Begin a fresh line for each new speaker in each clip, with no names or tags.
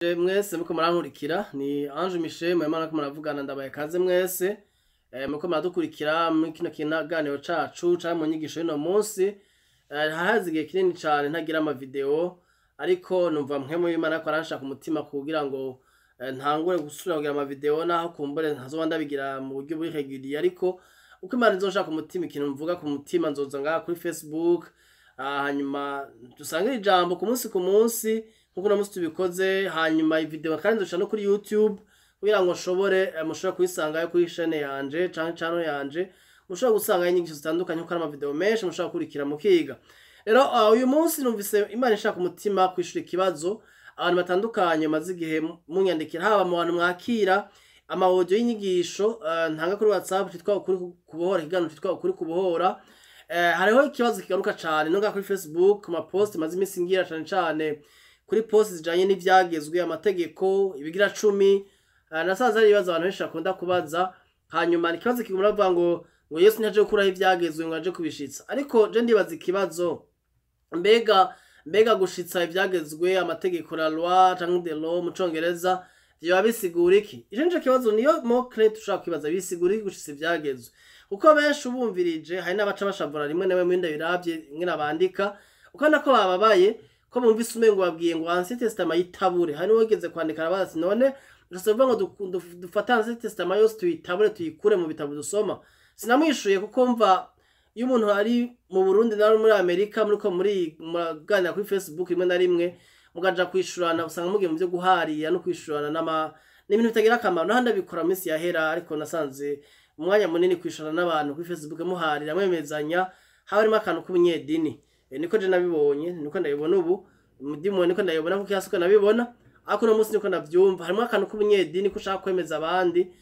Mwese muko murankurikira ni Ange Michel mwemana ko muravugana ndabaye kaze mwese muko muradukurikira muri kino kiganiro cacu ca mu nyigisho y'ino munsi hahazigiye kinini cane ntagira ama video ariko numva mpwemu y'Imana ko aranshaka umutima kugira ngo ntangure gusubira kugira ama video naho kumbure ntazoba ndabigira mu buryo buri regulier ariko uko Imana izoshaka umutima ikintu mvuga ku mutima nzoza ngaha kuri Facebook hanyuma dusangira ijambo ku munsi kuko namusi tubikoze hanyuma video kandi nzoca no kuri YouTube kugira ngo mushobore kuyisangayo kuri chaîne yanje canke channel yanje mushobora gusanga inyigisho zitandukanye kuko ari ama video menshi mushobora kurikira mukiga. Rero uyu munsi numvise Imana ishaka umutima kwishura ikibazo abantu batandukanye maze igihe munyandikira haba mu bantu mwakira ama audio y'inyigisho ntanga kuri WhatsApp twitwa ukuri kubohora igano twitwa ukuri kubohora hariho ikibazo kigaruka cyane no kuri Facebook ku ma post maze iminsi ngira cyane kuri post zijanye n'ivyagezwe amategeko ibigira 10 nasaza ari ibibazo abantu benshi bakunda kubaza hanyuma ikibazo kigumura bavuga ngo Yesu ntaje gukuraho ivyagezwe ngo aje kubishitsa ariko je ndibaza ikibazo mbega gushitsa ivyagezwe amategeko la loi canke de law mu congereza byo bisigura iki ijenje kibazo niyo mo clear tushaka kwibaza bisigura iki gushitsa ivyagezwe kuko benshi ubumvirije hari n'abaca bashavura rimwe nawe mwinde biravye ngena bandika ukanda ko bababaye ko bumvise umengo babwiye ngo Ancien Testament yitabure hari wogeze kwandika abazi none ndasaba ngo dufata Ancien Testament yose tuyitabure tuyikure mu bitabo dusoma sinamwishuye kuko mva iyo umuntu ari mu Burundi na muri Amerika muri muraganira kuri Facebook rimwe na rimwe mugaja kwishurana usanga mugiye mu byo guharira no kwishurana n'ibintu bitagira akamaro nahanda bikora minsi yahera ariko nasanze umwanya munini kwishurana n'abantu kuri Facebook muharira mwemezanya harimo akantu k'ubunyedini niko je nabibonye niko ndabibona ubu mudimu niko ndabibona kuko yasuka nabibona ariko no munsi niko ndavyumva harimo akantu k'ubunyedini ko ushaka kwemeza abandi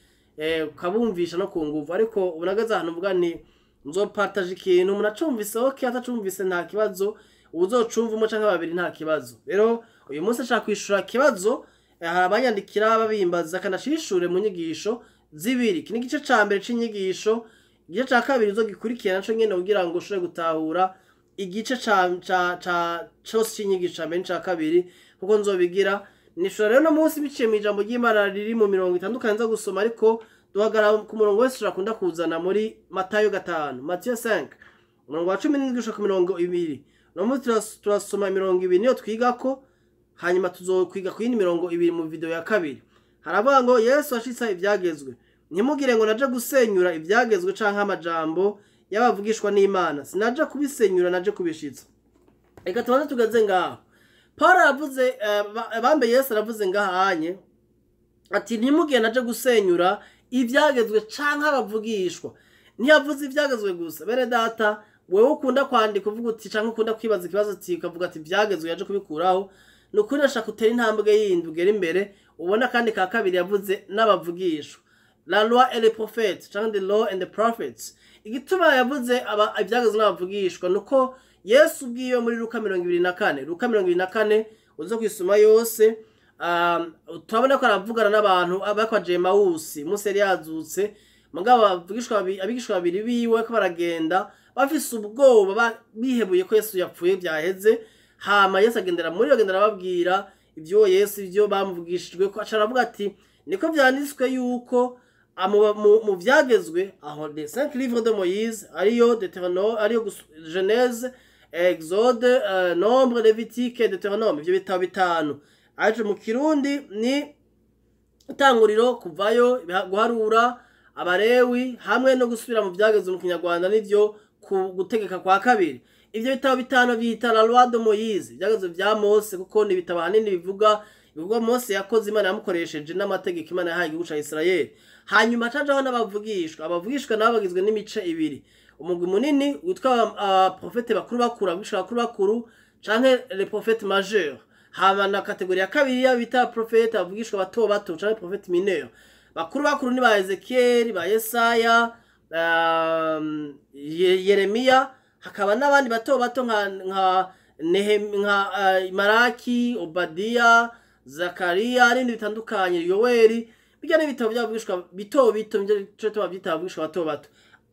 kabumvisha no kunguva ariko ubunagaza ahantu mvuga ni nzopartage ikintu umuntu acumvise okay atacumvise nta kibazo uzocumva umwe canke babiri nta kibazo rero uyu munsi ashaka kwishura kibazo abanyandikira babimbaza kanashishure mu nyigisho zibiri kini gice ca mbere c'inyigisho igice ca kabiri uzogikurikirana naco nyene kugira ngo ushobore gutahura igice ca cyose c'inyigisho ca mbere ca kabiri kuko nzobigira nishura rero no munsi biciye mu ijambo ry'Imana riri mu 50 itandukanye zo gusoma ariko duhagara ku murongo wese turakunda kuzana muri Matayo 5 Matthieu 5 umurongo wa 17 gushika ku 20 no munsi turasoma 20 niyo twigako hanyuma tuzokwiga ku yindi 20 mu video ya kabiri haravuga ngo Yesu ashitsa ivyagezwe ntimugire ngo naje gusenyura ivyagezwe canke amajambo yabavugishwa n'Imana sinaje kubisenyura naje kubishitsa reka tubanze tugaze ngaho Paul aravuze bambe Yesu aravuze ngahanye ati ntimugire naje gusenyura ivyagezwe canke abavugishwa ntiyavuze ivyagezwe gusa bene data wewe ukunda kwandika uvuga uti canke ukunda kwibaza ikibazo ati ukavuga ati ivyagezwe yaje kubikuraho nukuri nashaka utera intambwe yindi ugera imbere ubona kandi ka kabiri yavuze n'abavugishwa la loi et les prophètes canke the law and the prophets igituma yavuze ivyagezwe n'abavugishwa nuko Yesu ubwiye muri Luka 24 Luka 24 uzo kwisoma yose turabona ko aravugana n'abantu abakwa Emawusi Musa yari yazutse mugabo abigishwa babiri biwe ko baragenda bafise ubwoba bihebuye ko Yesu yapfuye byaheze hama Yesu agendera babwira ibyo Yesu ibyo bamuvugishijwe ko acaravuga ati niko byanditswe yuko mu vyagezwe aho les 5 livres de Moïse ariyo Deutéronome ariyo Genèse Exode Nombre Lévitique et Deutéronome ibyo bitabo bitanu aje mu Kirundi ni itanguriro kuvayo guharura abarewi hamwe no gusubira mu vyagezwe mu Kinyarwanda nivyo gutegeka kwa kabiri ivyo bitabo bitanu bita la loi de Moïse ivyagezwe vya Mose kuko ni bitabo hanini bivuga Mose yakoze Imana yamukoresheje n'amategeko Imana yahaye igihugu ca Israel hanyuma cajaho n'abavugishwa n'abagizwe n'imice ibiri umugwi munini witwa prophète bakuru canke les prophètes majeurs hama na kategori ya kabiri ya bita prophète abavugishwa bato canke prophète mineur bakuru ni ba Ezekiel ba Yesaya Yeremiya hakaba n'abandi bato nka Maraki Obadiya Zakariya n'ibindi bitandukanye Yoweri bijya n'ibitabo byavugishwa bito cyo tubavyitavugishwa bato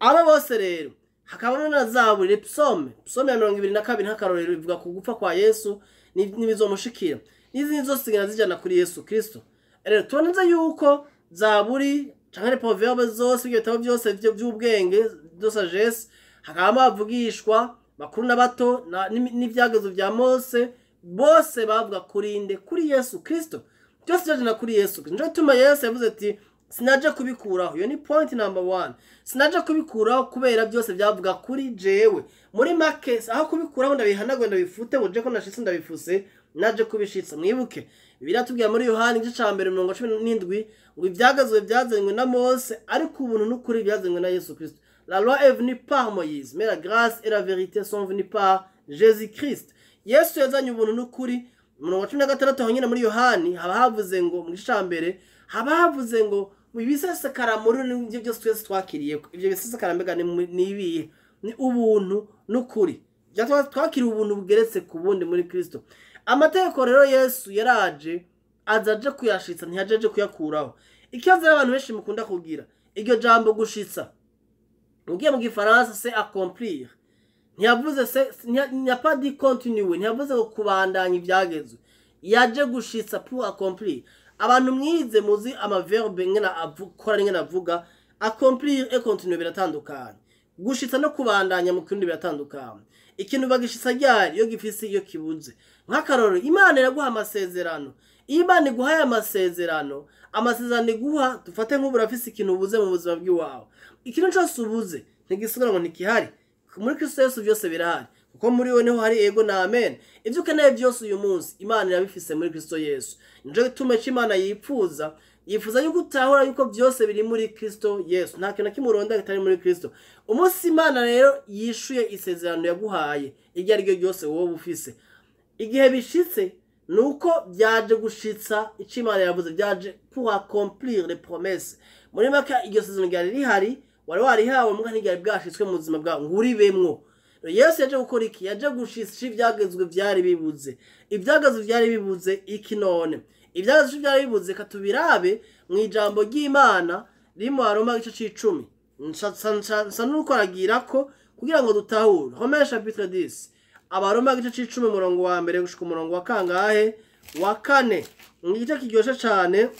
aba bose rero hakaba na Zaburi Psalm ya 22 nk'akarorero bivuga ku gupfa kwa Yesu n'ibizomushikira n'izindi zose zigenda zijana kuri Yesu Kristo. Rero tuboneza yuko Zaburi canke proverbe zose ibyo bitabo byose by'ubwenge de sagesse hakaba bavugishwa bakuru n'abato n'ivyagezo vya Mose bose bavuga kurinde kuri Yesu Kristo. Byose byajana kuri Yesu Kristo. Njo tuma Yesu yavuze ati sinaje kubikuraho. Iyo ni point number 1. Sinaje kubikuraho kubera byose byavuga kuri jewe. Muri make aho kubikuraho ndabihanagwe ndabifute ngo je ko nashitse ndabifuse naje kubishitsa. Mwibuke Bibiliya tubwira muri Yohana igice ca 17 ngo ivyagazwe byazanywe na Mose ariko ubuntu n'ukuri byazanywe na Yesu Kristo. La loi est venue par Moïse, mais la grâce et la vérité sont venues par Jésus-Christ. Yesu yazanye ubuntu n'ukuri. Mu 16 honyine muri Yohani haba havuze ngo mu gice ca mbere haba havuze ngo mu bisesekara muri n'ibyo byose twese twakiriye. Ibyo bisesekara mbega ni ibihe? Ni ubuntu n'ukuri. Twakiriye ubuntu bugeretse ku bundi muri Kristo. Amategeko rero Yesu yaraje azaje kuyashitsa ntiyajeje kuyakuraho. Ikibazo abantu benshi mukunda kugira iryo jambo gushitsa ugiye mu gifaransa c'est accomplir. Ntiyavuze n'y a pas dit continuer, ntiyavuze ko kubandanya ivyagezwe. Yaje gushitsa pour accomplir. Abantu mwize muzi amaverbe ngena akora ngena avuga accomplir et continuer biratandukanye. Gushitsa no kubandanya mu kindi biratandukanye. Ikintu bagishitsa ryari iyo gifise iyo kibuze. Nk'akaroro Imana iraguha amasezerano. Imana iguhaye amasezerano iguha dufate nk'uburafise ikintu ubuze mu buzima bw'iwawe. Ikintu cyose ubuze ntigisubira ngo nikihari. Muri Kristo Yesu byose birahari. Kuko muri we niho hari ego na amen. Ibyo ukeneye byose uyu munsi Imana irabifise muri Kristo Yesu. Nje gitume cy'Imana yifuza yuko utahura yuko byose biri muri Kristo Yesu. Nta kintu kimuronda kitari muri Kristo. Umunsi Imana rero yishuye isezerano yaguhaye iryo ari ryo ryose wowe ufise. Igihe bishitse nuko byaje gushitsa icimana yavuze byaje pour accomplir les promesses. Muri maka iryo sezerano ryari rihari wari warihawe muga ntigari bwashitswe mu buzima bwawe nguribemwo. Yesu yaje gukora iki? Yaje gushitsa ivyagezwe byari bibuze. Ivyagezwe byari bibuze iki none? Ivyagezwe byari bibuze katubirabe mu ijambo ry'Imana rimo Aroma igice c'icumi. Nsa nuko aragira ko kugira ngo dutahure. Romains chapitre 10. Abaroma igice c'icumi murongo wa mbere gushika umurongo wa kangahe wa 4. Igice kiryoshe cyane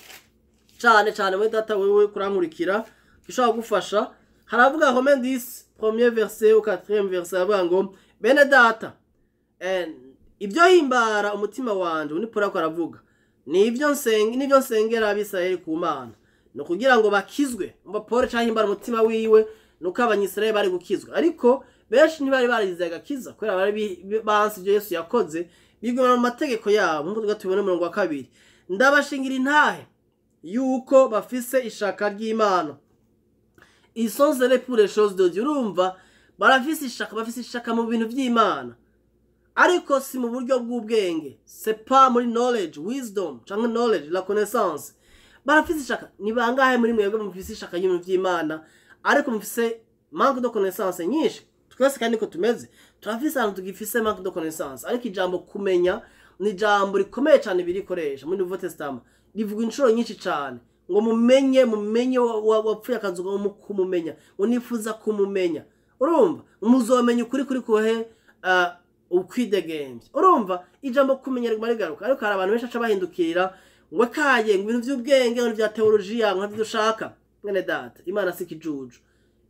muri data wewe kurankurikira gishobora gufasha. Haravuga Romains 10 premier verset au 4e verset avuga ngo bene data ibyo himbara umutima wanje ni Paul aravuga nivyo nsengera abisirayeli ku Mana no kugira ngo bakizwe. Paul cahimbara umutima wiwe nuko abanyisirayeli bari gukizwa ariko benshi ntibari barizeye agakiza kubera bari bansi ibyo Yesu yakoze biguma mu mategeko yabo. Nk'uko tubona umurongo wa 2 ndabashingira intahe yuko bafise ishaka ry'Imana. Ils sont zélés pour les choses de Dieu. Urumva bafise ishaka mu bintu by'Imana ariko si mu buryo bw'ubwenge. C'est pas muri knowledge, wisdom cyangwa knowledge, la connaissance. Barafise ishaka. Ni bangahe muri mwebwe mufise ishaka y'ibintu by'Imana ariko mufise manque de connaissance nyinshi? Twese kandi ko tumeze turafise ahantu tugifise manque de connaissance ariko ijambo kumenya ni ijambo rikomeye cyane birikoresha muri Nouveau Testament. Rivuga inshuro nyinshi cyane ngo mumenye wapfuye akazuga mu kumumenya ngo nifuza kumumenya. Urumva muzomenya ukuri kuhe ukwidegembye. Urumva ijambo kumenya rigaruka ariko hari abantu benshi aca bahindukira ngo kaye ngo ibintu by'ubwenge ngo bya teologiya ngo dushaka. Mwene data Imana sikijuju.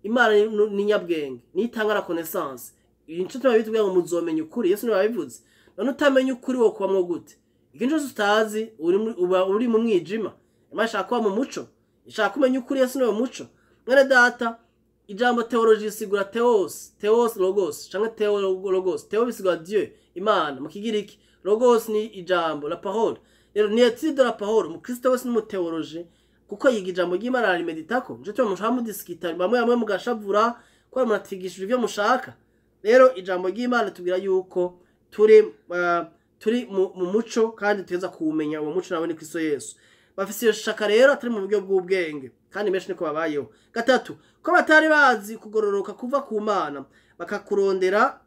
Imana ni nyabwenge nitanga la connaissance. Inshuti babitubwira ngo muzomenya ukuri. Yesu niwe yabivuze. None utamenya ukuri wo kubamwo gute? Ikintu cyose utazi uri mu mwijima. Imana ishaka kuba mu muco. Ishaka kumenya ukuri. Yesu niwe muco. Mwene data ijambo theologie sigura theos logos cyangwa theologos. Theo bisigura Dieu Imana mu Kigiriki. Logos ni ijambo la parole. Rero ni étude de la parole. Mu Kristo wese ni mu theologie kuko yiga ijambo ry'Imana arimeditako. Nje cyo mushaka mudiskita bamwe mugashavura ko muratigishije ibyo mushaka. Rero ijambo ry'Imana tubwira yuko turi mu muco kandi tuza kuwumenya uwo muco nawe ni Kristo Yesu. Bafise iyo shaka rero atari mu buryo bw'ubwenge kandi menshi niko babayeho. Gatatu ko batari bazi kugororoka kuva ku Mana bakarondera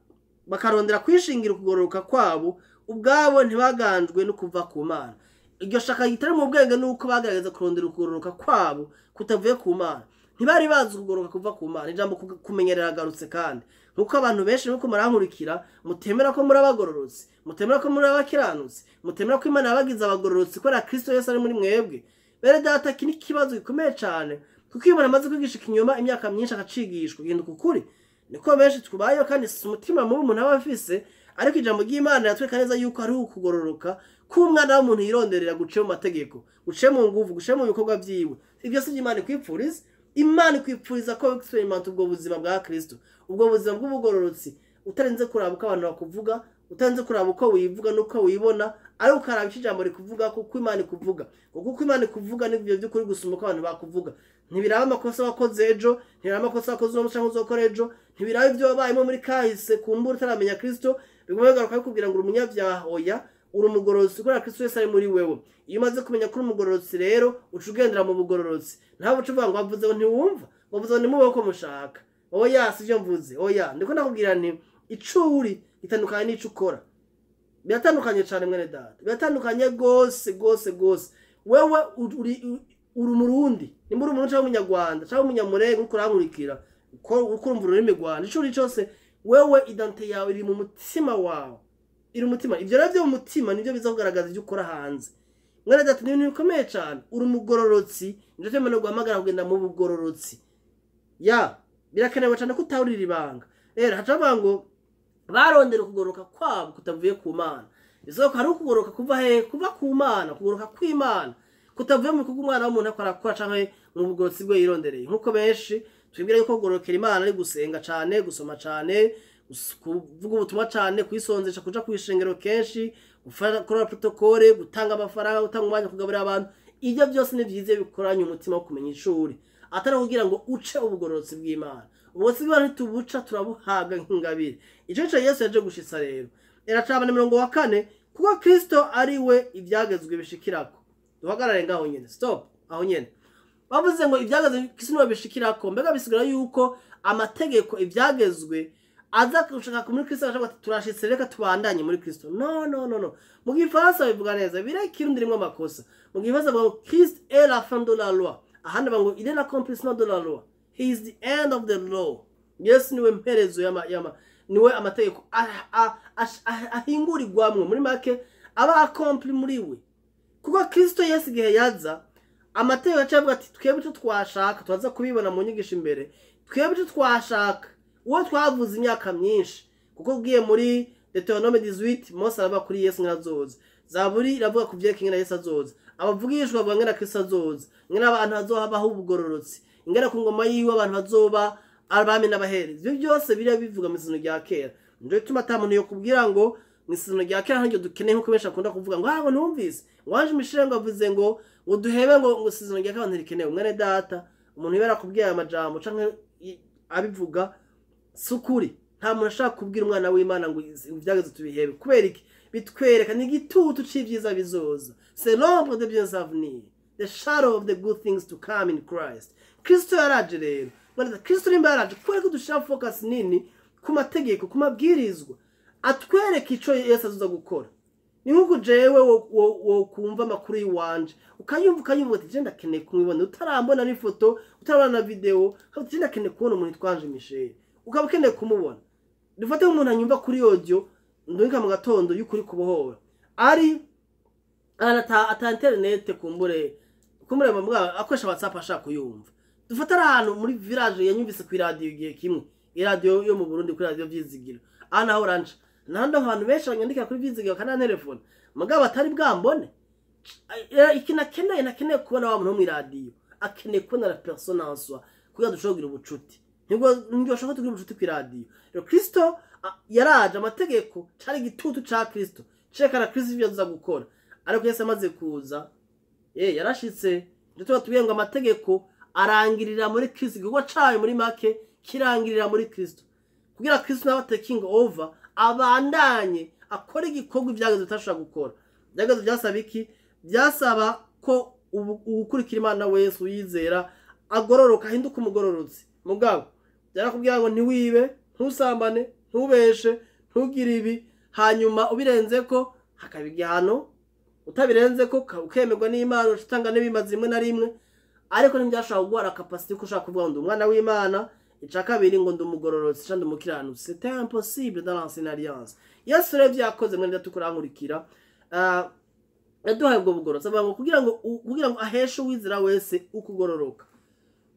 kwishingira kugororoka kwabo ubwabo ntibaganjwe no kuva ku Mana. Iryo shaka gitari mu bwenge nuko bagaragaza kurondera kugororoka kwabo kutavuye ku Mana. ntibari bazi kugoroka kuva ku Mana. Ijambo kumenyerera agarutse kandi nkuko abantu benshi nuko murankurikira mutemera ko muri abagororotsi, mutemera ko muri abakiranutsi, mutemera ko Imana yabagize abagororotsi kubera Kristo Yesu ari muri mwebwe. Bere data, iki ni ikibazo gikomeye cyane kuko iyo umuntu amaze kwigisha ikinyoma imyaka myinshi akacigishwa guhinduka ukuri, niko benshi twubayeho kandi si umutima mubi umuntu aba afise, ariko ijambo ry'Imana yatwereka neza yuko ari ukugororoka k'umwana w'umuntu yironderera guciye mu mategeko, guciye mu nguvu, guciye mu bikorwa byiwe. Ibyo si Imana ikwipfuriza. Imana ikwipfuriza ko experiment ubwo buzima bwa Kristo, ubwo buzima bw'ubugororotsi, utarenze kuraba uko abantu bakuvuga, utarenze kuraba uko wivuga nuko wibona, ari ukaraba ijambo rikuvuga kuko Imana ikuvuga. Kuko Imana ikuvuga n'ibyo by'ukuri gusumba ko abantu bakuvuga. Ntibiraba amakosa wakoze ejo, ntibiraba amakosa wakoze uno cyangwa uzokora ejo, ntibiraba ibyo wabayemo muri kahise kumbura utaramenya Kristo, bigomba kugaruka kubwira ngo umunyabyaha oya, uri umugororotsi kubera Kristo Yesu ari muri wewe. Iyo umaze kumenya ko uri umugororotsi rero uca ugendera mu bugororotsi. Ntabwo uca uvuga ngo wavuze ngo ntiwumva, wavuze ngo nimube uko mushaka. Oya, sivyo mvuze. Oya, ndiko nakubwira nti icuri itandukanye n'ico ukora. Biratandukanye cyane mwene data. Biratandukanye gose. Wewe uri umurundi, ni muri umuntu cyangwa umunyarwanda cyangwa umunyamurenge uko urankurikira, uko urumva ururimi rwanda. Icuri cyose wewe identite yawe iri mu mutima wawe. Iri umutima. Ibyo rero byo mu mutima nibyo biza kugaragaza ibyo ukora hanze. Mwene data, ni ibintu bikomeye cyane. Uri umugororotsi, nje temene guhamagara kugenda mu bugororotsi. Ya, birakenewe cyane ko utawurira ibanga. Rero hacavuga ngo barondera kugoroka kwabo kutavuye ku Mana. Bizoko hari ukugoroka kuva he? Kuva ku Mana, kugoroka kw'Imana. Kutavuye mu kuko umwana w'umuntu akora canke mu bugorotsi bwe yirondereye. Nkuko benshi twibwira yuko kugorokera Imana ari gusenga cyane, gusoma cyane, kuvuga ubutumwa cyane, kwisonzesha, kuja kwishengero kenshi, gukora protokole, gutanga amafaranga, gutanga umwanya kugaburira abantu. Ibyo byose ni byiza bikoranye umutima wo kumenya ishuri, atari kugira ngo uce ubugororotsi bw'Imana. Ubugororotsi bw'Imana ntitubuca, turabuhaga nk'ingabire. Ico cyo Yesu yaje gushitsa rero. Iracaba na 44 kuko Kristo ari we ibyagezwe bishikirako. Duhagarare ngaho nyene. Stop aho nyene. Bavuze ngo ibyagezwe Kristo bishikirako, mbega bisigura yuko amategeko ibyagezwe aza kushaka muri Kristo ashaka ati turashitse reka tubandanye muri Kristo. No. Mu Gifaransa bivuga neza, birekirundi rimwe amakosa. Mu Gifaransa bavuga Christ est la fin de la loi. Ahandi bavuga il est l'accomplissement de la loi. He is the end of the law. Yesu niwe mperezo niwe amategeko ahingurirwamwe muri make aba accompli muri we. Kuko Kristo Yesu gihe yaza amategeko acavuga ati twebwe icyo twashaka twaza kubibona mu nyigisho imbere, twebwe icyo twashaka uwo twavuze imyaka myinshi. Kuko ugiye muri Deuteronome 18 Mose araba kuri Yesu nk'azoza, Zaburi iravuga ku byerekeye na Yesu azoza, abavugishwa bavuga ngena Kristo azoza, ngena abantu bazohabaho ubugororotsi, ingena ku ngoma yiwe abantu bazoba abami n'abaherezi. Ibyo byose biriya bivuga mu isezerano rya kera. Nje tuma tamuntu yo kubwira ngo mu isezerano rya kera hanjye dukeneye nko benshi akunda kuvuga ngo habo numvise wanje mishirengo avuze ngo duhebe ngo isezerano rya kera ntirikenewe. Mwene data, umuntu yera kubwira amajambo canke abivuga sukuri. Nta muntu ashaka kubwira umwana w'Imana ngo ibyageze tubihebe. Kubera iki? Bitwereka ni gitutu c'ivyiza bizoza. C'est l'ombre de biens à venir, the shadow of the good things to come in Christ. Kristo yaraje rero. Mwene Kristo nimba yaraje kubera ko dushaka focus nini ku mategeko, ku mabwirizwa, atwereka ico Yesu azoza gukora. Ni nkuko jewe wo kumva amakuru yiwanje ukayumva ati je ndakeneye kumwibona, utarambona n'ifoto, utarabona na video, kandi ndakeneye kubona umuntu twanje Michel, ukaba ukeneye kumubona. Dufate umuntu anyumva kuri audio ndonka mu gatondo y'ukuri kubohora ari ata internet kumbure bamubwa akoresha WhatsApp ashaka kuyumva. Dufate ahantu muri village yanyumvise ku radio igihe kimwe, radio yo mu Burundi kuri radio Vyizigiro ana Orange, nando abantu benshi banyandika kuri Vyizigiro kana telefone mugabo atari bwambone. Nakeneye kubona wa muntu mu radio, akeneye kubona la personne en soi kugira dushogira ubucuti. Nibwo ashaka tugira ubucuti ku radio. Rero Kristo yaraje, amategeko cari gitutu ca Kristo cekana Kristo ivyo aza gukora. Ariko Yesu amaze kuza yarashitse, nje tuba ngo amategeko arangirira muri Kristo, igikorwa cayo muri make kirangirira muri Kristo, kugira Kristo nawe taking over abandanye akora igikorwa ivyageze utashobora gukora. Byageze byasaba iki? Byasaba ko ukurikira Imana wese uyizera agororoka, ahinduka umugororotsi. Mugabo byarakubwira ngo ntiwibe, ntusambane, ntubeshe, ntugire ibi, hanyuma ubirenze ko hakaba igihano, utabirenze ko ukemerwa n'Imana utanga n'ibimazi rimwe na rimwe. ariko ntibyashobora guhara capacity ko ushaka kuvuga ngo ndi umwana w'Imana, ica kabiri ngo ndi umugororotsi cyangwa ndi umukiranutsi. C'était impossible dans l'ancienne alliance. Yesu rero byakoze mwene tukurankurikira yaduhaye ubwo bugororotsi avuga ngo kugira ngo aheshe uwizera wese ukugororoka,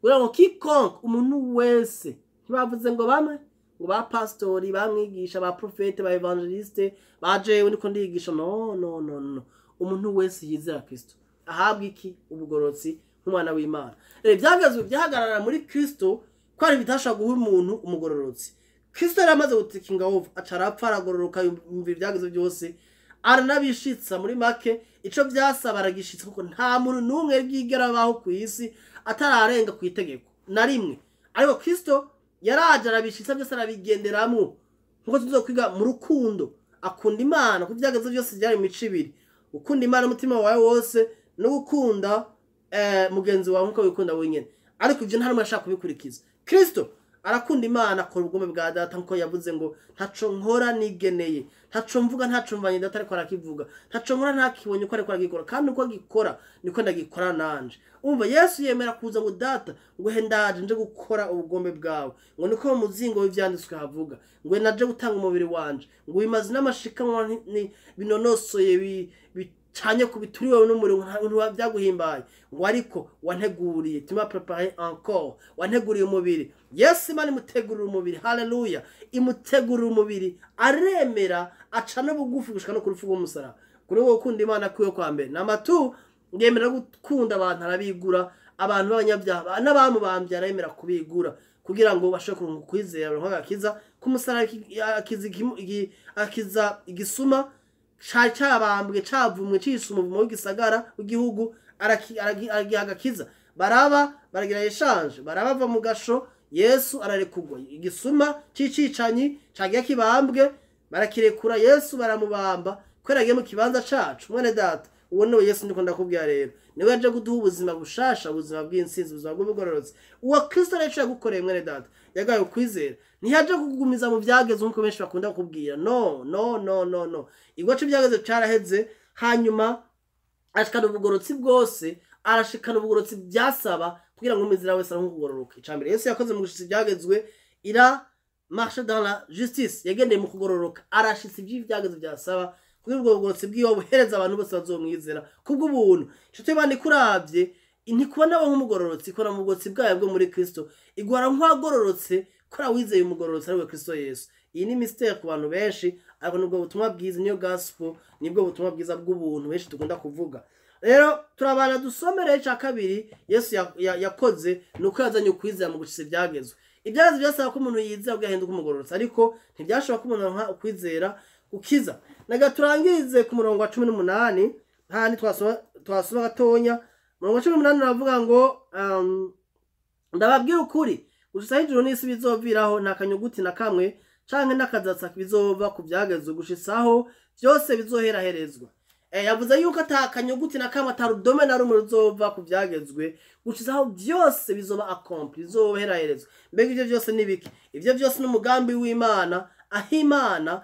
kugira ngo quiconque umuntu wese, ntibavuze ngo bamwe ngo ba pastori, ba mwigisha, ba profete, ba evangeliste, ba jewe niko ndigisha, no, umuntu wese yizera Kristo ahabwa iki? Ubugororotsi nk'umwana w'Imana. Rero byagazwe byahagarara muri Kristo ko ari bitasha guha umuntu umugororotsi. Kristo yari amaze gutikinga over acarapfa aragororoka yumva ibyagazwe byose aranabishitsa. Muri make ico byasaba aragishitsa kuko nta muntu numwe bwigera baho ku isi atararenga ku itegeko na rimwe, ariko Kristo yaraje arabishitsa byose arabigenderamo nkuko tuzokwiga mu rukundo. Akunda Imana ku byagazwe byose byari mu mico ibiri, ukunda Imana umutima wawe wose no gukunda mugenzi wawe nkuko wikunda wenyene, ariko ivyo nta numwe ashaka kubikurikiza. Kristo arakunda Imana, akora ubugome bwa data nkuko yavuze ngo ntaco nkora nigeneye, ntaco mvuga ntaco mvanye data ariko arakivuga, ntaco nkora ntakibonye uko ariko aragikora, kandi uko agikora niko ndagikora nanje. Umva Yesu yemera kuza ngo data ngo he ndaje nje gukora ubugome bwawe, ngo niko mu muzingo w'ivyanditswe havuga ngo naje gutanga umubiri wanje, ngo bimaze n'amashikanwa binonosoye canye kubituriwe n'umuriro byaguhimbaye, ngo ariko wanteguriye, tu m'as préparé encore, wanteguriye umubiri. Yesu Imana imutegurira umubiri, haleluya, imutegurira umubiri, aremera aca no bugufi gushika no ku rupfu rw'umusaraba. Kuri wowe ukunda Imana kwiwe kwa mbere namatu ngemera gukunda abantu arabigura, abantu b'abanyabyaha n'abamubambye aremera kubigura kugira ngo bashobore kwizera nk'agakiza k'umusaraba, akiza igisuma cyabambwe cyavumwe cyisuma mu gisagara w'igihugu, agakiza baraba baragira yeshanje, barabava mu gasho, Yesu ararekugwa. Igisuma cicicanyi cagiye kibambwe barakirekura, Yesu baramubamba kwera agiye mu kibanza cacu. Mwene data, uwo niwe Yesu ndiko ndakubwira rero, niwe yaje kuduha ubuzima bushasha, ubuzima bw'insinzi, ubuzima bw'ubugororotsi. Uwo Kristo rero yagukoreye mwene data, yagaye kwizera, ntiyaje kugumiza mu byageze nkuko benshi bakunda kubwira. No, igwacu byageze caraheze, hanyuma ashikana ubugororotsi bwose, arashikana ubugororotsi byasaba kugira ngo umizira wese ankugororoka. Icambere Yesu yakoze mu gushitsa byagezwe, ira marche dans la justice, yagendeye mu kugororoka, arashitsa ibyageze byasaba kugira ubwo bugororotsi bwiwe buhereza abantu bose bazomwizera kubw'ubuntu. Ico tubandi kuravye ntikubona nk'umugororotsi, ikora mu bugororotsi bwayo bwo muri Kristo, igwara nk'agororotse kora wizeye umugororotsi ari we Kristo Yesu. Iyi ni mistake ku bantu benshi, ariko nubwo butumwa bwiza, niyo gospel, nibwo butumwa bwiza bw'ubuntu benshi tugunda kuvuga. Rero turabana dusomere ica kabiri Yesu yakoze nuko yazanye ukwizera mu gushitsa ibyagezwe. Ibyagezwe byasaba ko umuntu yizera ugahinduka umugororotsi, ariko ntibyashobora ko umuntu nka ukwizera ukiza. Naga turangirize ku murongo wa 18 handi twasoma gatonya. Murongo wa 18 navuga ngo ndababwira ukuri gushitsa ijuru n'isi bizoviraho nta kanyuguti na kamwe canke n'akazatsa bizova ku byagezwe gushitsaho byose bizoheraherezwa. Yavuze yuko atakanyuguti na kamwe atarudome na rumwe ruzova ku byagezwe gushitsaho byose bizoba accompli, bizoheraherezwa. Mbega ivyo byose nibiki? Ivyo byose n'umugambi w'Imana, aho Imana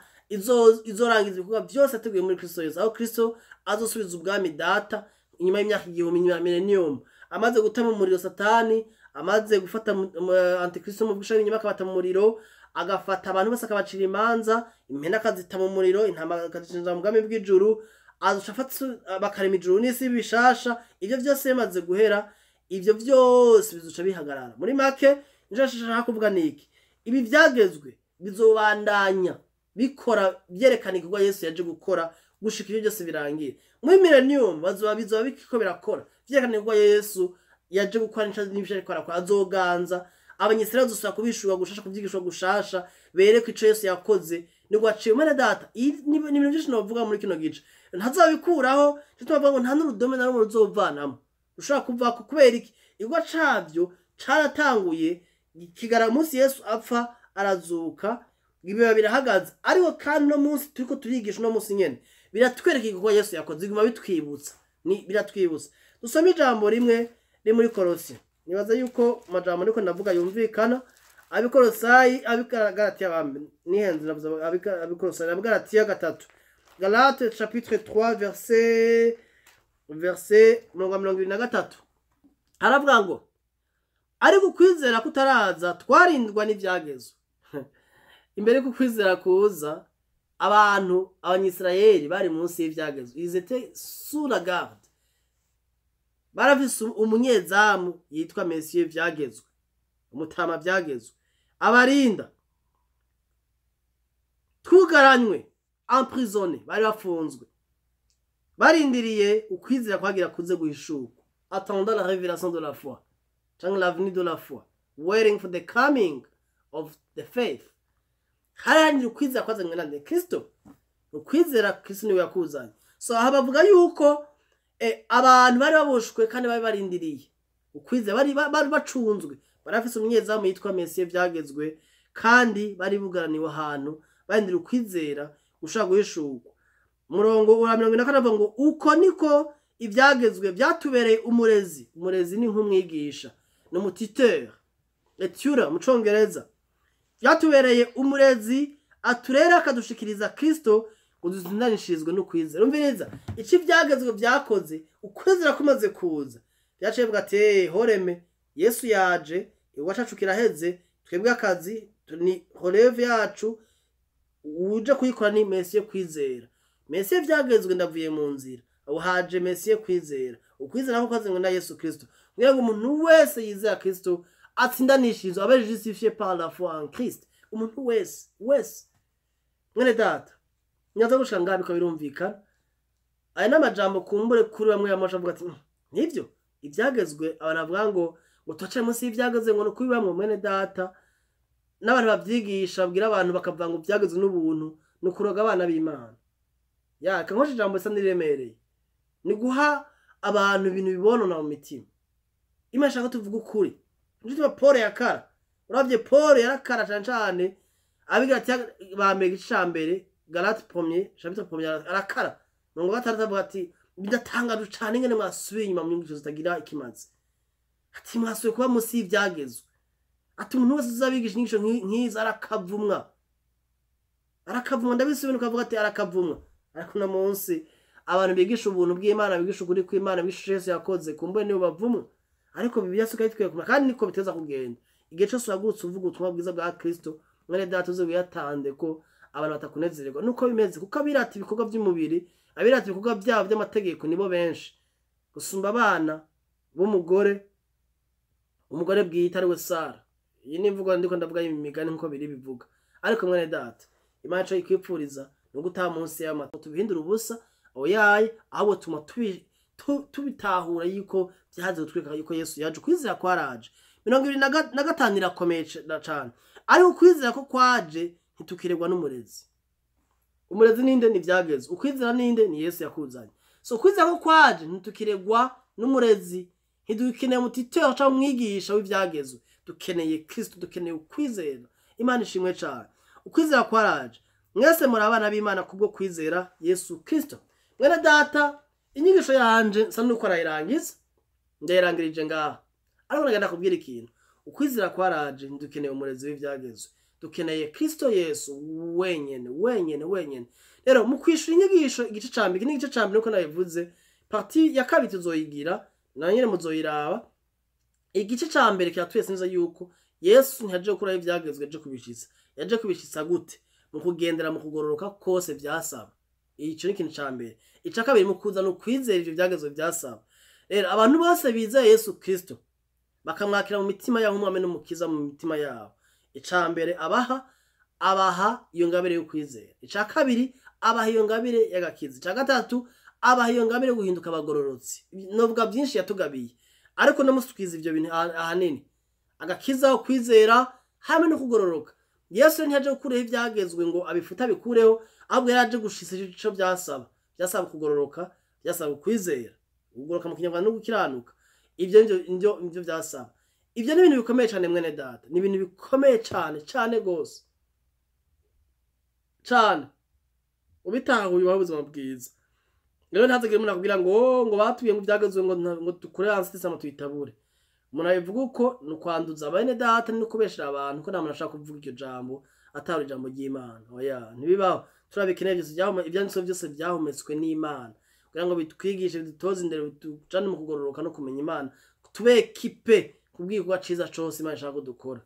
izorangiza ibikorwa byose ateguye muri Kristo Yesu, aho Kristo azosubiza ubwami data inyuma y'imyaka 1000 millennium, amaze gutama umuriro Satani, amaze gufata antikristo mu bwisha inyuma akabata mu muriro, agafata abantu bose akabacira imanza, impena akazita mu muriro, intama akazinja mu bwami bw'ijuru, azushafata bakarema ijuru n'isi bishasha. Ivyo byose bimaze guhera, ivyo byose bizuca bihagarara. Muri make njashaka kuvuga niki, ibi byagezwe bizobandanya bikora byerekana igikorwa Yesu yaje gukora gushika ibyo byose birangiye. Muri millennium bizoba bikiko birakora byerekana igikorwa Yesu yaje gukora n'ibyo ariko arakora, azoganza abanyisirayeli bazosubira kubishurwa gushasha, kubyigishwa gushasha, bereke ico Yesu yakoze. Nibwo aciye mwene data, ni ibintu byinshi novuga muri kino gice ntazabikuraho, cyo tuvuga ngo nta n'urudome na rumwe ruzovanamo ushaka kuva ku kubera iki igwa cabyo caratanguye kigara munsi Yesu apfa arazuka, ibiba birahagaze. Ariko kandi no munsi turiko turigisha no munsi nyene biratwereka igikorwa Yesu yakoze, iguma bitwibutsa, ni biratwibutsa. Dusome ijambo rimwe ri muri Kolosiya, nibaza yuko amajambo niko ndavuga yumvikana. Abikolosayi abigaratiya bambe nihenze navuze abikolosayi abigaratiya gatatu, Galate chapitre 3 verset 23. haravuga ngo ariko ukwizera kutaraza twarindwa n'ivyagezwe. Imbere ko kwizera kuza abantu abanyisirayeli bari munsi y'ivyagezwe, ils étaient sous la garde. Baravise umunyezamu yitwa Mesiye vyagezwe, umutama vyagezwe, abarinda tugaranywe, emprisonné, bari bafunzwe, barindiriye ukwizera kwagira kuze guhishuka, attendant la révélation de la foi, cyangwa l'avenir de la foi, waiting for the coming of the faith. Harangire ukwizera kwazanywe na Kristo, ukwizera Kristo niwe yakuzanye. So aha bavuga yuko abantu bari baboshwe kandi bari barindiriye ukwizera, bari bacunzwe, barafise umunyezamu yitwa Mesiye vyagezwe, kandi bari bugaraniwe ahantu barindiriye ukwizera ushaka guhishuka. Murongo wa 40 avuga ngo uko niko ivyagezwe byatubereye umurezi. Umurezi ni nk'umwigisha, no mutiteur, etura mu Congereza. Byatubereye umurezi aturera akadushikiriza Kristo ngo duzindanishirizwe no kwizera. Umviriza iki vyagezwe vyakoze ukwizera kumaze kuza, byaciye bwa ati horeme Yesu yaje, iwacu kiraheze, twebwe akazi ni releve yacu uje kuyikora ni Mesiye kwizera. Mesiye vyagezwe ndavuye mu nzira, aho haje Mesiye kwizera. Ukwizera nako kwazanywe na Yesu Kristo, kugira ngo umuntu wese yizera Kristo atsindanishirizwe, abe justifié par la foi en Christ. Umuntu wese mwene data nyaza gushika ngabi ko birumvikana. Aya n'amajambo kumbure kuri bamwe yamasha avuga ati nivyo ivyagezwe, abantu bavuga ngo twaca munsi y'ivyagezwe ngo nuko bibamwe mwene data, n'abantu bavyigisha babwira abantu bakavuga ngo vyagezwe n'ubuntu nukuroga abana b'Imana. Ya kankoje ijambo isa niremereye, ni guha abantu ibintu bibonona mu mitima. Imana ishaka tuvuga ukuri. Njye Paul yakara, uravye Paul yarakara cyane abigira ati bambere icambere Galate 1 chapitre 1 arakara. Ngo bataravuga ati bidatanga cyane ngene mwasubiye inyuma mu nyungu zitagira ikimazi. Ati mwasubiye kuba musi y'ivyagezwe. Ati umuntu wese uzabigisha inyigisho nk'iza arakavumwa. Ndabisubira ukavuga ati arakavumwa. Ariko na munsi abantu bigisha ubuntu bw'Imana, bigisha ukuri kw'Imana, bigisha Yesu yakoze, kumbe nibo bavumwa. Ariko Bibiliya suka yitwe kuma kandi niko biteza kugenda. Igihe cyose wagurutse uvuga ubutumwa bwiza bwa Kristo, mwene data uze wiyatande ko abantu batakunezererwa nuko bimeze, kuko abirata ibikorwa by'umubiri, abirata ibikorwa byabo by'amategeko nibo benshi gusumba abana b'umugore, umugore bwite ari we Sara. Iyi ni imvugo ndiko ndavuga imigani nko biri bivuga. Ariko mwene data Imana cyo ikwipfuriza no gutaha munsi y'amato tubihindura ubusa oyaye, ahubwo tuma tubitahura yuko byahaze tweka yuko Yesu yaje, kwizera kwaraje. 25 irakomeye cyane, ariko kwizera ko kwaje ntitukiregwa n'umurezi. Umurezi ninde? Ni vyageze. Ukwizera ninde? Ni Yesu yakuzanye. So kwizera ko kwaje ntitukiregwa n'umurezi, ntidukeneye mutiteur cyangwa umwigisha w'ivyagezwe, dukeneye Kristo, dukeneye ukwizera. Imana ishimwe cyane. Ukwizera kwaraje, mwese muri abana b'Imana kubwo kwizera Yesu Kristo. Mwene data inyigisho yanje nsa nuko arayirangiza, ndayirangirije ngaha. Ariko nagenda kubwira ikintu, ukwizera kwaraje ntidukeneye umurezi w'ivyagezwe, dukeneye Kristo Yesu wenyene. Rero mu kwishura inyigisho igice cambere n'igice cambere nuko nabivuze, parti ya kabiri tuzoyigira na nyene muzoyiraba. Igice cambere cyatwese neza yuko Yesu ntiyaje gukuraho ivyagezwe, yaje kubishitsa. Yaje kubishitsa gute? Mu kugendera mu kugororoka kose byasaba. Ico ni ikintu cambere. Ica kabiri mu kuza no kwizera ivyo vyagezwe byasaba. Rero abantu bose bizeye Yesu Kristo bakamwakira mu mitima yabo nk'umwami n'umukiza mu mitima yabo, icambere abaha iyo ngabire yo kwizera. Ica kabiri abaha iyo ngabire y'agakiza. Ica gatatu abaha iyo ngabire guhinduka abagororotsi. Novuga byinshi yatugabiye, ariko namusukwiza ivyo bintu ahanini agakiza, kwizera hamwe no kugororoka. Yesu ntiyaje gukureho ivyagezwe ngo abifuta bikureho, ahubwo yaraje gushitsa ico byasaba kugororoka, byasaba kwizera, kugororoka mu kinyarwanda no gukiranuka. Ibyo byasaba. Ibyo ni ibintu bikomeye cyane mwene data, ni ibintu bikomeye cyane gose cyane, ubitahuye ubuzima bwiza. Rero ntazagire umuntu akubwira ngo batubiye mu byagezwe ngo dukure hansi sama tuyitabure. Umuntu abivuga uko ni ukwanduza bene data, ni kubeshera abantu ko nta muntu ashaka kuvuga iryo jambo atari ijambo ry'Imana. Oya, ntibibaho. Turabikeneye byose ibyanditswe byose byahumetswe n'Imana kugira ngo bitwigishe bidutoze indero bitujane mu kugororoka no kumenya Imana tube ekipe kubwirwa ciza cose Imana ishaka dukora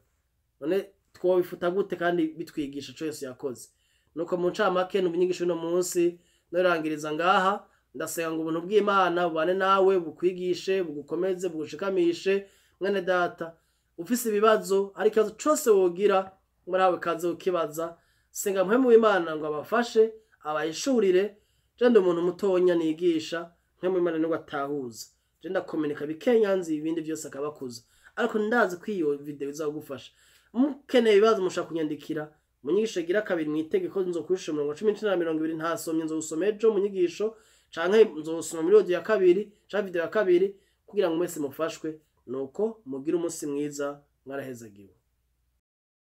none twobifuta gute kandi bitwigisha co Yesu yakoze nuko mu ncamake n'ubinyigisho no munsi norangiriza ngaha ndasenga ngo ubuntu bw'Imana bubane nawe bukwigishe bugukomeze bugushikamishe mwene data ufise ibibazo ari kibazo cose wogira murawe kaze ukibaza senga mpemu w'Imana ngo abafashe abayishurire je ndi umuntu mutonya nigisha mpemu w'Imana ngo atahuza je ndakomenika bikenyanzi ibindi byose akabakuza ariko ndazi ko iyo video izagufasha mukeneye ibibazo mushaka kunyandikira munyigisho gira kabiri mwitegeko nzokurisha 1920 ntasomye nzosoma ejo munyigisho canke nzosoma muri audio ya kabiri canke video ya kabiri kugira ngo mwese mufashwe nuko mugira umunsi mwiza mwarahezagiwe.